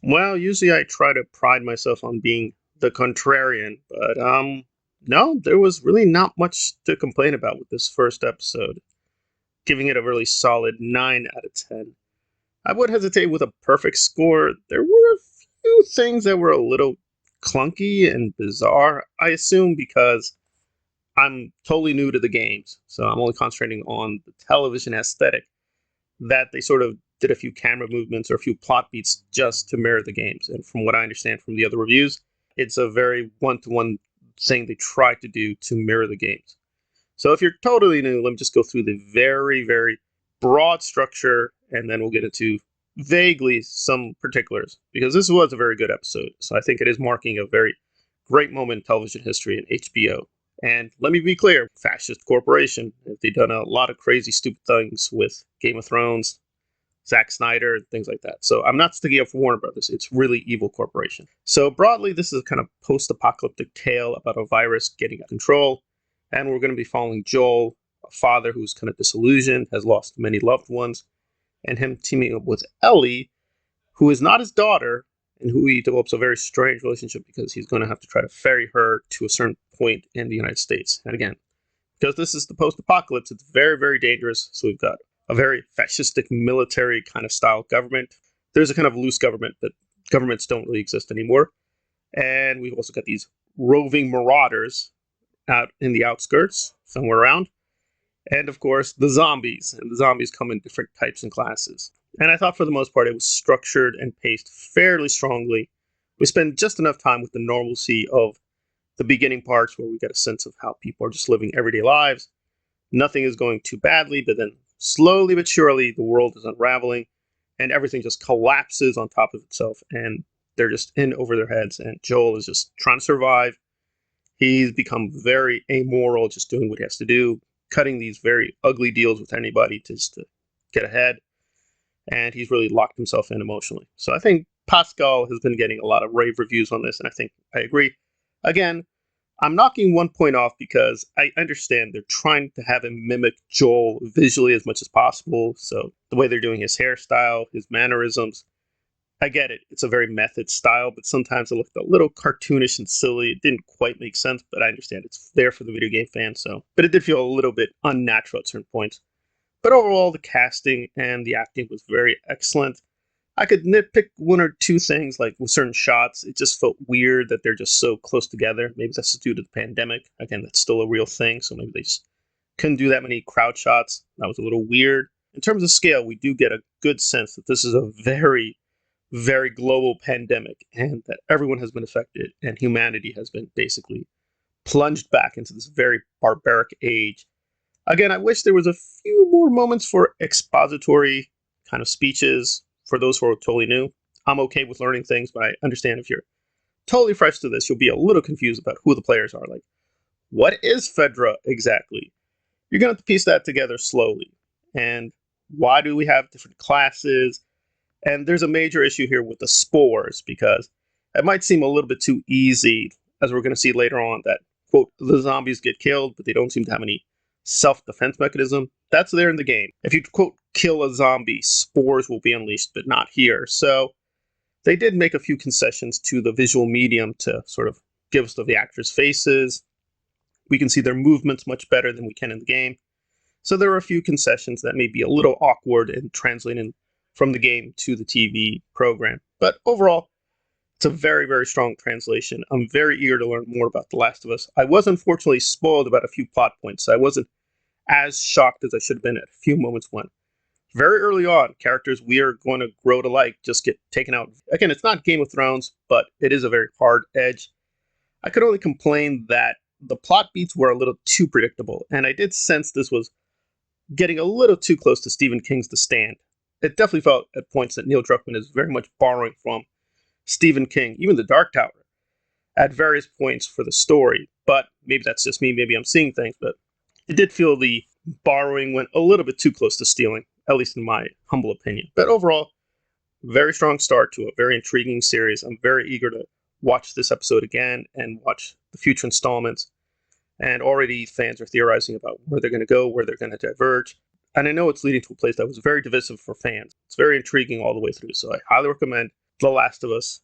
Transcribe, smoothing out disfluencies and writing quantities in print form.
Well, usually I try to pride myself on being the contrarian, but no, there was really not much to complain about with this first episode, giving it a really solid 9 out of 10. I would hesitate with a perfect score. There were a few things that were a little clunky and bizarre, I assume because I'm totally new to the games, so I'm only concentrating on the television aesthetic, that they sort of did a few camera movements or a few plot beats just to mirror the games. And from what I understand from the other reviews, it's a very one-to-one thing they tried to do to mirror the games. So if you're totally new, let me just go through the very, very broad structure, and then we'll get into vaguely some particulars, because this was a very good episode. So I think it is marking a very great moment in television history in HBO. And let me be clear, fascist corporation. They've done a lot of crazy, stupid things with Game of Thrones, Zack Snyder, and things like that. So I'm not sticking up for Warner Brothers. It's really evil corporation. So broadly, this is a kind of post-apocalyptic tale about a virus getting out of control. And we're going to be following Joel, a father who's kind of disillusioned, has lost many loved ones, and him teaming up with Ellie, who is not his daughter, and who he develops a very strange relationship because he's going to have to try to ferry her to a certain point in the United States. And again, because this is the post-apocalypse, it's very, very dangerous. So we've got a very fascistic military kind of style government. There's a kind of loose government, but governments don't really exist anymore. And we've also got these roving marauders out in the outskirts, somewhere around. And of course, the zombies. And the zombies come in different types and classes. And I thought for the most part it was structured and paced fairly strongly. We spend just enough time with the normalcy of the beginning parts where we get a sense of how people are just living everyday lives. Nothing is going too badly, but then slowly but surely the world is unraveling and everything just collapses on top of itself and they're just in over their heads and Joel is just trying to survive. He's become very amoral, just doing what he has to do, cutting these very ugly deals with anybody just to get ahead. And he's really locked himself in emotionally. So I think Pascal has been getting a lot of rave reviews on this, and I think I agree. Again, I'm knocking 1 point off because I understand they're trying to have him mimic Joel visually as much as possible. So the way they're doing his hairstyle, his mannerisms, I get it. It's a very method style, but sometimes it looked a little cartoonish and silly. It didn't quite make sense, but I understand it's there for the video game fan. So, but it did feel a little bit unnatural at certain points. But overall, the casting and the acting was very excellent. I could nitpick one or two things, like with certain shots. It just felt weird that they're just so close together. Maybe that's due to the pandemic. Again, that's still a real thing, so maybe they just couldn't do that many crowd shots. That was a little weird. In terms of scale, we do get a good sense that this is a very, very global pandemic and that everyone has been affected and humanity has been basically plunged back into this very barbaric age. Again, I wish there was a few more moments for expository kind of speeches for those who are totally new. I'm okay with learning things, but I understand if you're totally fresh to this, you'll be a little confused about who the players are. Like, what is Fedra exactly? You're going to have to piece that together slowly. And why do we have different classes? And there's a major issue here with the spores because it might seem a little bit too easy, as we're going to see later on, that, quote, the zombies get killed, but they don't seem to have any self-defense mechanism. That's there in the game. If you, quote, kill a zombie, spores will be unleashed, but not here. So they did make a few concessions to the visual medium to sort of give us the actors' faces. We can see their movements much better than we can in the game. So there are a few concessions that may be a little awkward in translating from the game to the TV program. But overall, it's a very, very strong translation. I'm very eager to learn more about The Last of Us. I was unfortunately spoiled about a few plot points, so I wasn't as shocked as I should have been at a few moments when very early on, characters we are going to grow to like just get taken out. Again, it's not Game of Thrones, but it is a very hard edge. I could only complain that the plot beats were a little too predictable, and I did sense this was getting a little too close to Stephen King's The Stand. It definitely felt at points that Neil Druckmann is very much borrowing from Stephen King, even The Dark Tower, at various points for the story. But maybe that's just me, maybe I'm seeing things, but it did feel the borrowing went a little bit too close to stealing, at least in my humble opinion. But overall, very strong start to a very intriguing series. I'm very eager to watch this episode again and watch the future installments. And already fans are theorizing about where they're going to go, where they're going to diverge. And I know it's leading to a place that was very divisive for fans. It's very intriguing all the way through, so I highly recommend The Last of Us.